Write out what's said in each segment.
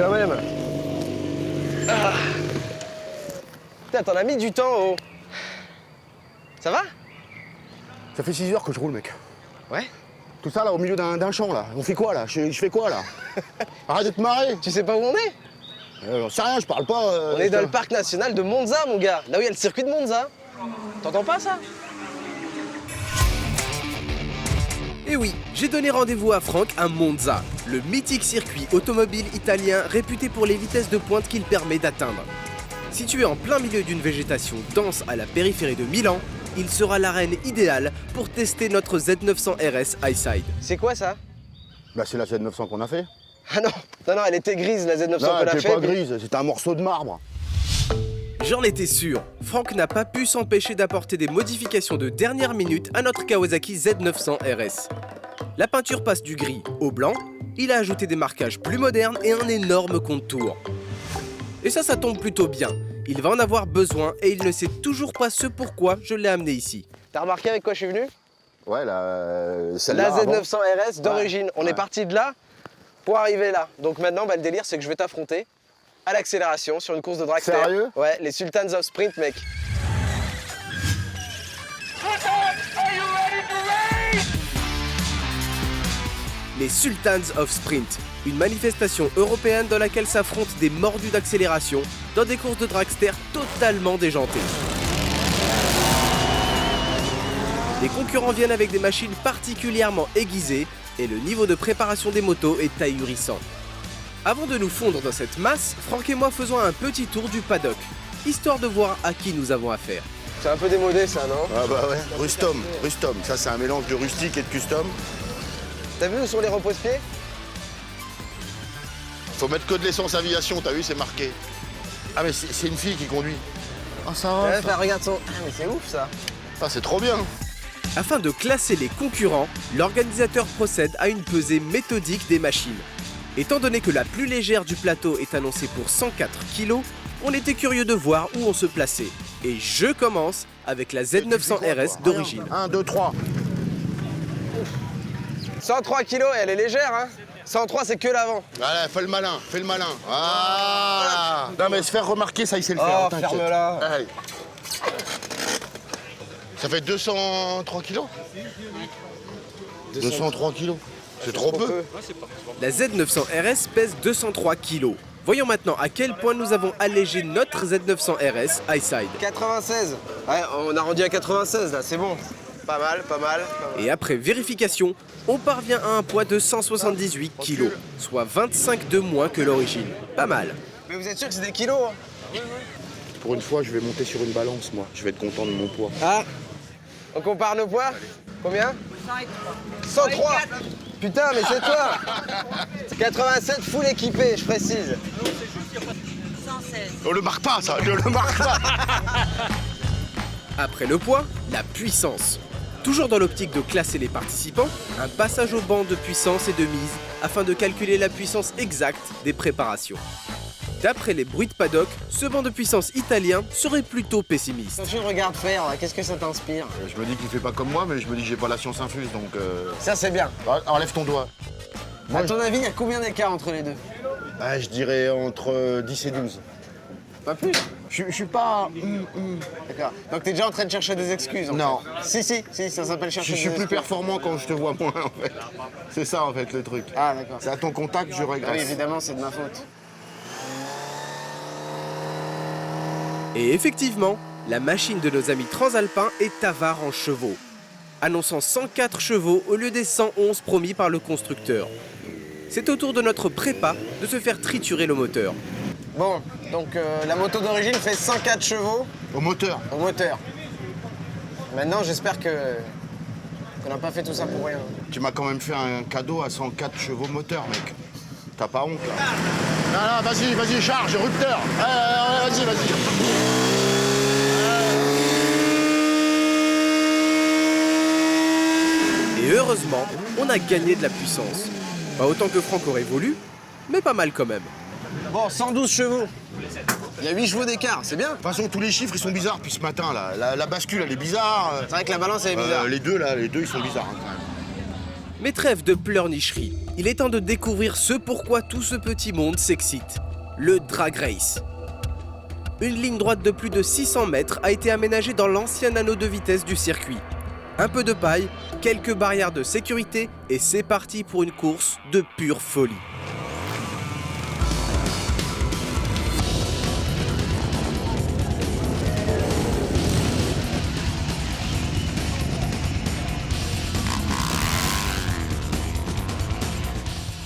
quand même. Ah. Putain, t'en as mis du temps, oh. Ça va? Ça fait 6 heures que je roule, mec. Ouais. Tout ça, là, au milieu d'un champ, là. On fait quoi, là? Je fais quoi, là? Arrête de te marrer. Tu sais pas où on est? J'en sais rien, je parle pas... On est dans le parc national de Monza, mon gars. Là où il y a le circuit de Monza. T'entends pas ça? Et oui, j'ai donné rendez-vous à Franck à Monza, le mythique circuit automobile italien réputé pour les vitesses de pointe qu'il permet d'atteindre. Situé en plein milieu d'une végétation dense à la périphérie de Milan, il sera l'arène idéale pour tester notre Z900 RS Highside. C'est quoi ça? Bah, c'est la Z900 qu'on a fait. Ah non, elle était grise, la Z900 Non, qu'on elle a était fait. pas grise, c'était un morceau de marbre. J'en étais sûr, Franck n'a pas pu s'empêcher d'apporter des modifications de dernière minute à notre Kawasaki Z900 RS. La peinture passe du gris au blanc, il a ajouté des marquages plus modernes et un énorme contour. Et ça tombe plutôt bien. Il va en avoir besoin et il ne sait toujours pas ce pourquoi je l'ai amené ici. T'as remarqué avec quoi je suis venu? Ouais, celle-là. La Z900 RS d'origine. On est parti de là pour arriver là. Donc maintenant, le délire, c'est que je vais t'affronter à l'accélération sur une course de dragster. Sérieux? Ouais, les Sultans of Sprint, mec. Les Sultans of Sprint, une manifestation européenne dans laquelle s'affrontent des mordus d'accélération dans des courses de dragster totalement déjantées. Les concurrents viennent avec des machines particulièrement aiguisées et le niveau de préparation des motos est ahurissant. Avant de nous fondre dans cette masse, Franck et moi faisons un petit tour du paddock, histoire de voir à qui nous avons affaire. C'est un peu démodé ça, non? Ah bah ouais, Rustom. Ça c'est un mélange de rustique et de custom. T'as vu où sont les repose-pieds? Faut mettre que de l'essence aviation, t'as vu, c'est marqué. Ah mais c'est une fille qui conduit. Ah ça va, Ouais, regarde son... Ah mais c'est ouf ça. Ah, c'est trop bien. Afin de classer les concurrents, l'organisateur procède à une pesée méthodique des machines. Étant donné que la plus légère du plateau est annoncée pour 104 kg, on était curieux de voir où on se plaçait. Et je commence avec la Z900 RS d'origine. 1, 2, 3. 103 kilos, et elle est légère, hein? 103, c'est que l'avant. Allez, fais le malin. Ah. Non mais se faire remarquer, ça il sait le faire. Oh, t'inquiète. ferme-la. Allez. Ça fait 203 kilos 203 kilos. C'est trop peu. La Z900 RS pèse 203 kg. Voyons maintenant à quel point nous avons allégé notre Z900 RS Highside. 96. Ouais, on a rendu à 96 là, c'est bon. Pas mal. Et après vérification, on parvient à un poids de 178 kg, soit 25 de moins que l'origine. Pas mal. Mais vous êtes sûr que c'est des kilos, hein? Pour une fois, je vais monter sur une balance, moi. Je vais être content de mon poids. Ah. On compare nos poids? Combien? 103. Putain, mais c'est toi. 87 full équipé, je précise. 116. On le marque pas, ça. Ne le marque pas. Après le poids, la puissance. Toujours dans l'optique de classer les participants, un passage au banc de puissance et de mise afin de calculer la puissance exacte des préparations. D'après les bruits de paddock, ce banc de puissance italien serait plutôt pessimiste. Quand tu le regardes faire, qu'est-ce que ça t'inspire? Je me dis qu'il fait pas comme moi, mais je me dis que j'ai pas la science infuse, donc... Ça, c'est bien. Enlève ton doigt. À ton avis, il y a combien d'écart entre les deux? Ah, je dirais entre 10 et 12. Pas plus. Je suis pas... D'accord. Donc t'es déjà en train de chercher des excuses en Non. fait. Si, ça s'appelle chercher Je suis des plus excuses. performant quand je te vois moins, en fait. C'est ça, en fait, le truc. Ah d'accord. C'est à ton contact, je Ah oui, regrette. évidemment, c'est de ma faute. Et effectivement, la machine de nos amis transalpins est avare en chevaux, annonçant 104 chevaux au lieu des 111 promis par le constructeur. C'est au tour de notre prépa de se faire triturer le moteur. Bon, donc la moto d'origine fait 104 chevaux Au moteur. au moteur. Maintenant, j'espère qu'on n'a pas fait tout ça pour rien. Tu m'as quand même fait un cadeau à 104 chevaux moteur, mec. T'as pas honte, là? Non, vas-y, charge, rupteur. Vas-y. Et heureusement, on a gagné de la puissance. Pas autant que Franck aurait voulu, mais pas mal quand même. Bon, 112 chevaux. Il y a 8 chevaux d'écart, c'est bien. De toute façon, tous les chiffres, ils sont bizarres depuis ce matin, là. La bascule, elle est bizarre. C'est vrai que la balance, elle est bizarre. Les deux, ils sont bizarres, hein, quand même. Mais trêve de pleurnicherie, il est temps de découvrir ce pourquoi tout ce petit monde s'excite. Le drag race. Une ligne droite de plus de 600 mètres a été aménagée dans l'ancien anneau de vitesse du circuit. Un peu de paille, quelques barrières de sécurité et c'est parti pour une course de pure folie.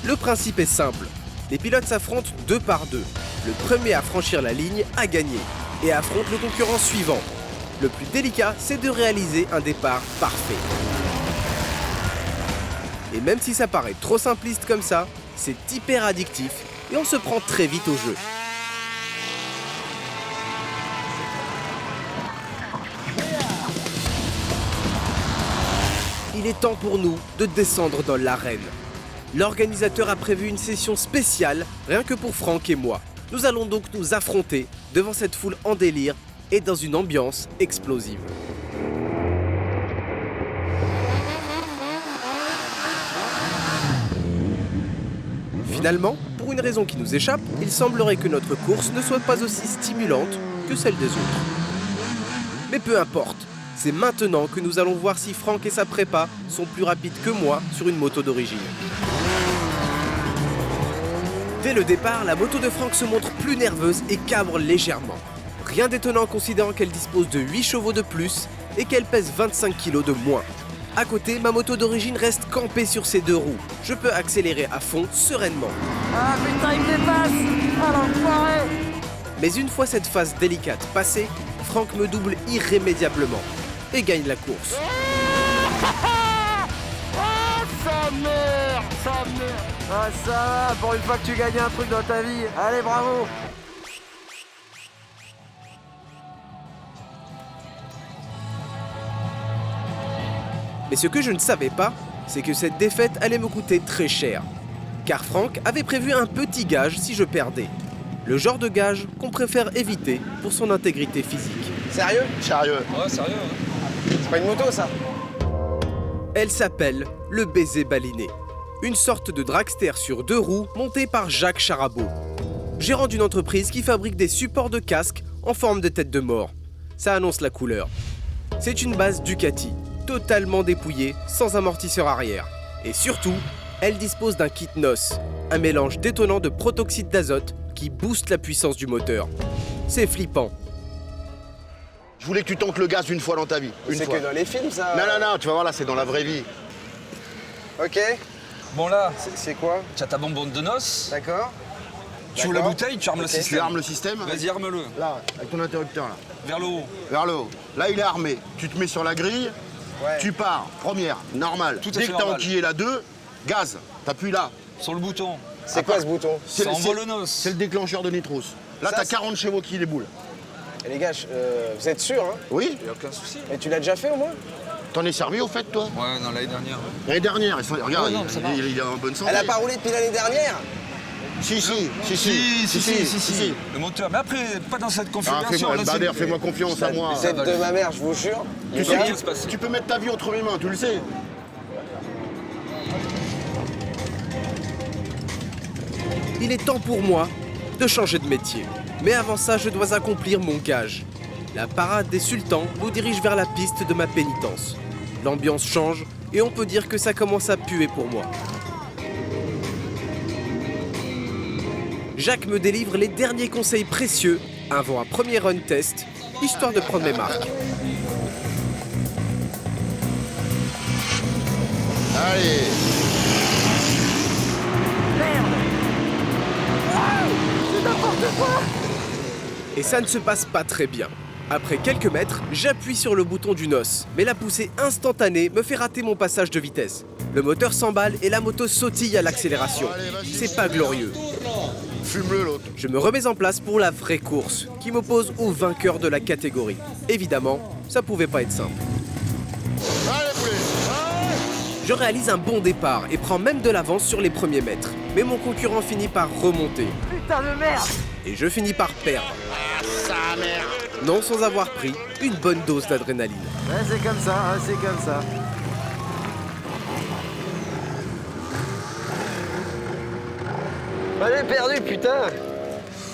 Le principe est simple, les pilotes s'affrontent 2 par 2. Le premier à franchir la ligne a gagné et affronte le concurrent suivant. Le plus délicat, c'est de réaliser un départ parfait. Et même si ça paraît trop simpliste comme ça, c'est hyper addictif et on se prend très vite au jeu. Il est temps pour nous de descendre dans l'arène. L'organisateur a prévu une session spéciale, rien que pour Franck et moi. Nous allons donc nous affronter devant cette foule en délire et dans une ambiance explosive. Finalement, pour une raison qui nous échappe, il semblerait que notre course ne soit pas aussi stimulante que celle des autres. Mais peu importe, c'est maintenant que nous allons voir si Franck et sa prépa sont plus rapides que moi sur une moto d'origine. Dès le départ, la moto de Franck se montre plus nerveuse et cabre légèrement. Rien d'étonnant considérant qu'elle dispose de 8 chevaux de plus et qu'elle pèse 25 kg de moins. À côté, ma moto d'origine reste campée sur ses 2 roues. Je peux accélérer à fond sereinement. Ah putain, il me dépasse! Ah l'enfoiré! Mais une fois cette phase délicate passée, Franck me double irrémédiablement et gagne la course. Ah ça va, pour une fois que tu gagnes un truc dans ta vie. Allez, bravo! Mais ce que je ne savais pas, c'est que cette défaite allait me coûter très cher. Car Franck avait prévu un petit gage si je perdais. Le genre de gage qu'on préfère éviter pour son intégrité physique. Sérieux? Sérieux. Ouais, sérieux, hein. C'est pas une moto ça? Elle s'appelle le baiser baliné. Une sorte de dragster sur 2 roues monté par Jacques Charabaud, gérant d'une entreprise qui fabrique des supports de casque en forme de tête de mort. Ça annonce la couleur. C'est une base Ducati, totalement dépouillée, sans amortisseur arrière. Et surtout, elle dispose d'un kit NOS, un mélange détonnant de protoxyde d'azote qui booste la puissance du moteur. C'est flippant. Je voulais que tu tentes le gaz une fois dans ta vie. Une C'est fois. que dans les films ça? Non, tu vas voir là, c'est dans la vraie vie. Ok, Bon là, c'est quoi? tu as ta bonbonne de noces, D'accord? tu ouvres la D'accord. bouteille, tu armes le Ok. Tu système. armes le système. Vas-y, arme-le. Là, avec ton interrupteur là. Vers le haut. Vers le haut. Là, il est armé. Tu te mets sur la grille, Ouais. tu pars. Première, normal. Tout à Dès fait que t'as normal. enquillé la 2, gaz. T'appuies là. Sur le bouton. C'est quoi ce bouton? Ça envoie le noce. C'est le déclencheur de nitros. Là, Ça, t'as c'est- 40 chevaux qui déboulent. Et les gars, vous êtes sûrs, hein? Oui. Y a aucun souci. Et tu l'as déjà fait au moins? T'en es servi au fait, toi? Ouais, non, l'année dernière. L'année dernière, regarde, Ouais, non, ça marche. il est en bonne santé. Elle a pas roulé depuis l'année dernière? Si. Si. Le moteur. Mais après, pas dans cette Ah, configuration. fais-moi, là, Bader, c'est- fais-moi confiance à moi. Tête de ma mère, je vous jure. Tu Ça sais, va tu- bien se passer. tu peux mettre ta vie entre mes mains, tu le sais. Il est temps pour moi de changer de métier. Mais avant ça, je dois accomplir mon gage. La parade des sultans nous dirige vers la piste de ma pénitence. L'ambiance change et on peut dire que ça commence à puer pour moi. Jacques me délivre les derniers conseils précieux avant un premier run test, histoire de prendre mes marques. Allez. Et ça ne se passe pas très bien. Après quelques mètres, j'appuie sur le bouton du NOS, mais la poussée instantanée me fait rater mon passage de vitesse. Le moteur s'emballe et la moto sautille à l'accélération. C'est pas glorieux. Fume-le, l'autre. Je me remets en place pour la vraie course, qui m'oppose au vainqueur de la catégorie. Évidemment, ça pouvait pas être simple. Allez, poulet. Je réalise un bon départ et prends même de l'avance sur les premiers mètres. Mais mon concurrent finit par remonter. Putain de merde! Et je finis par perdre. Sa mère. Non sans avoir pris une bonne dose d'adrénaline. Ouais, c'est comme ça, hein, c'est comme ça. J'ai perdu, putain.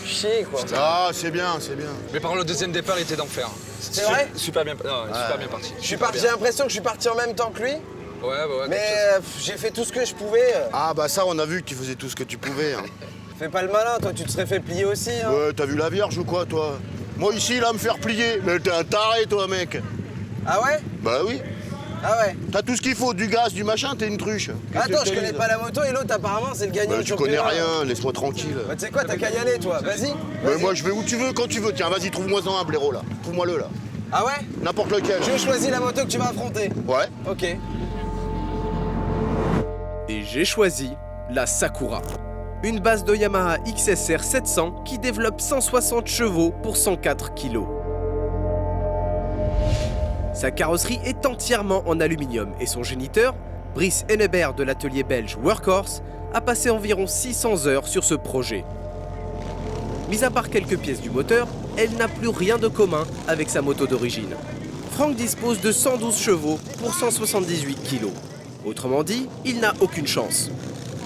Chier, quoi. Ah, c'est bien, c'est bien. Mais par contre, le deuxième départ, il était d'enfer. C'est vrai? Super bien, super bien parti. J'ai l'impression que je suis parti en même temps que lui. Ouais. Mais j'ai fait tout ce que je pouvais. Ah, bah ça, on a vu que tu faisais tout ce que tu pouvais. Hein. Fais pas le malin, toi, tu te serais fait plier aussi. Hein. Ouais, t'as vu la Vierge ou quoi, toi? Moi, ici, là, me faire plier. Mais t'es un taré, toi, mec. Ah ouais? Bah oui. Ah ouais. T'as tout ce qu'il faut, du gaz, du machin, t'es une truche. Attends, je connais pas la moto et l'autre, apparemment, c'est le gagnant Bah, du tu connais championnat. rien, laisse-moi tranquille. Bah, tu sais quoi, t'as qu'à y aller, toi. Vas-y. Mais moi, je vais où tu veux, quand tu veux. Tiens, vas-y, trouve-moi-en un blaireau, là. Trouve-moi-le, là. Ah ouais? N'importe lequel. Je choisis la moto que tu vas affronter. Ouais. Ok. Et j'ai choisi la Sakura. Une base de Yamaha XSR 700 qui développe 160 chevaux pour 104 kg. Sa carrosserie est entièrement en aluminium et son géniteur, Brice Hennebert de l'atelier belge Workhorse, a passé environ 600 heures sur ce projet. Mis à part quelques pièces du moteur, elle n'a plus rien de commun avec sa moto d'origine. Franck dispose de 112 chevaux pour 178 kg. Autrement dit, il n'a aucune chance.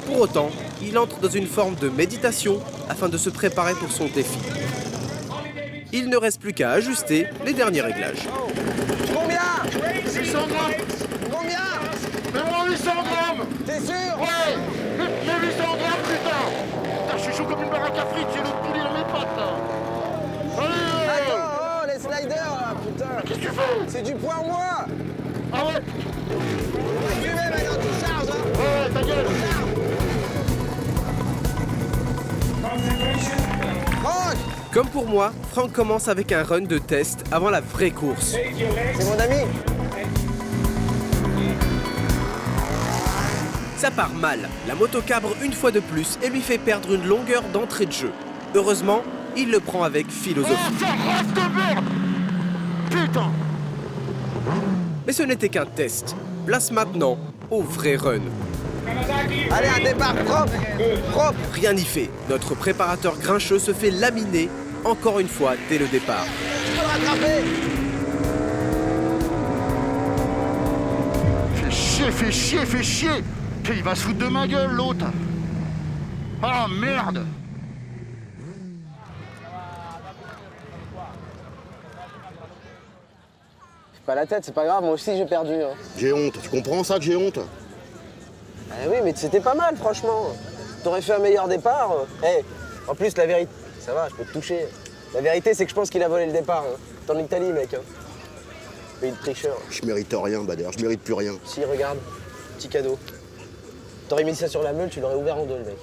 Pour autant, il entre dans une forme de méditation afin de se préparer pour son défi. Il ne reste plus qu'à ajuster les derniers réglages. Combien? 600 grammes. Combien? Fais-moi 800 grammes. T'es sûr? Ouais. Mais 800 grammes, putain. Putain, je suis chaud comme une baraque à frites, j'ai le poulet dans mes pattes, là. Allez. Attends, oh, les sliders, là, putain. Qu'est-ce que tu fais? C'est du poids en moins. Ah ouais. Tu mets maintenant, tu charges, hein. Ouais, ta gueule. Franck, Comme pour moi, Franck commence avec un run de test avant la vraie course. c'est mon ami. Ça part mal, la moto cabre une fois de plus et lui fait perdre une longueur d'entrée de jeu. Heureusement, il le prend avec philosophie. Ça rase de merde. Putain. Mais ce n'était qu'un test. Place maintenant au vrai run. Allez, un départ propre. Propre. Rien n'y fait. Notre préparateur grincheux se fait laminer encore une fois dès le départ. Tu peux le rattraper. Fais chier, fais chier, fais chier. Il va se foutre de ma gueule, l'autre. Ah, merde. Pas la tête, c'est pas grave, moi aussi j'ai perdu. Hein. J'ai honte. Tu comprends ça que j'ai honte? Ah oui, mais c'était pas mal, franchement. T'aurais fait un meilleur départ. Eh, en plus, la vérité... Ça va, je peux te toucher. La vérité, c'est que je pense qu'il a volé le départ. Hein. T'es en Italie, mec. Hein. Pays de tricheur. Je mérite rien, Bader. Je mérite plus rien. Si, regarde. Petit cadeau. T'aurais mis ça sur la meule, tu l'aurais ouvert en deux, le mec.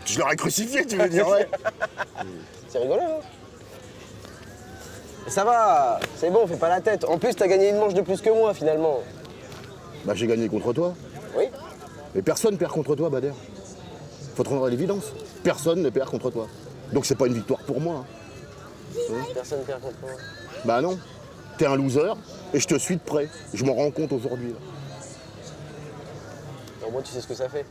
Je l'aurais crucifié, tu veux dire, ouais. C'est rigolo, hein. Mais ça va, c'est bon, fais pas la tête. En plus, t'as gagné une manche de plus que moi, finalement. Bah, j'ai gagné contre toi. Oui. Mais personne perd contre toi, Bader. Faut te rendre à l'évidence. Personne ne perd contre toi. Donc c'est pas une victoire pour moi. Hein. Personne perd contre moi. Bah non. T'es un loser et je te suis de près. Je m'en rends compte aujourd'hui. Au moins, tu sais ce que ça fait.